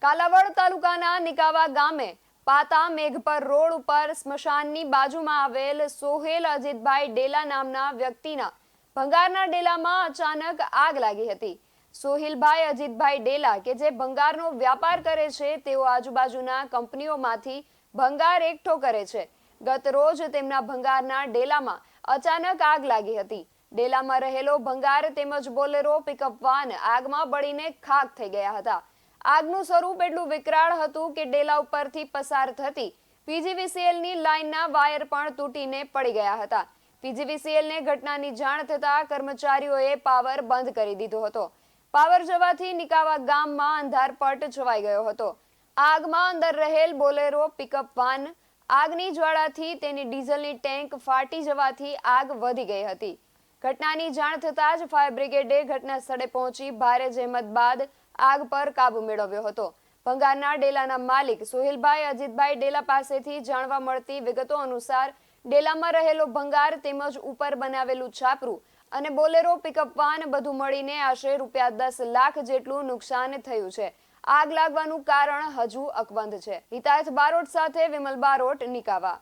કાલાવડ તાલુકાના નિકાવા ગામે પાતા મેઘપર રોડ ઉપર સ્મશાનની બાજુમાં આવેલ સોહેલ અજીતભાઈ ડેલા નામના વ્યક્તિના ભંગારના ડેલામાં અચાનક આગ લાગી હતી। સોહિલભાઈ અજીતભાઈ ડેલા કે જે ભંગારનો વ્યાપાર કરે છે, તેઓ આજુબાજુના કંપનીઓમાંથી ભંગાર એકઠો કરે છે। ગત રોજ તેમના ભંગારના ડેલામાં અચાનક આગ લાગી હતી। ડેલામાં રહેલો ભંગાર તેમજ બોલેરો પિકઅપ વાન આગમાં બળીને ખાખ થઈ ગયા હતા। આગનું સ્વરૂપ એટલું વિકરાળ હતું કે ડેલા ઉપરથી પસાર થતી પીજીવીસીએલની લાઇનના વાયર પણ તૂટીને પડી ગયા હતા। પીજીવીસીએલને ઘટનાની જાણ થતાં કર્મચારીઓએ પાવર બંધ કરી દીધો હતો। પાવર જવાથી નિકાવા ગામમાં અંધારપટ છવાઈ ગયો હતો। આગમાં અંદર રહેલ બોલેરો પિકઅપ વાન આગની જ્વાળાથી તેની ડીઝલની ટેન્ક ફાટી જવાથી આગ વધી ગઈ હતી। ઘટનાની જાણ થતાં જ ફાયર બ્રિગેડે ઘટના સ્થળે પહોંચી ભારે જહેમત બાદ આગ પર કાબુ મેળવ્યો હતો। ભંગારના ડેલાના માલિક સોહિલભાઈ અજીતભાઈ ડેલા પાસેથી જાણવા મળતી વિગતો અનુસાર ડેલામાં રહેલો ભંગાર તેમજ ઉપર બનાવેલું છાપરું અને બોલેરો પિકઅપ વાન બધું મળીને આશરે ₹10 લાખ જેટલું નુકસાન થયું છે। આગ લાગવાનું કારણ હજુ અકબંધ છે। હિતાયત બારોટ સાથે વિમલ બારોટ, નિકાવા।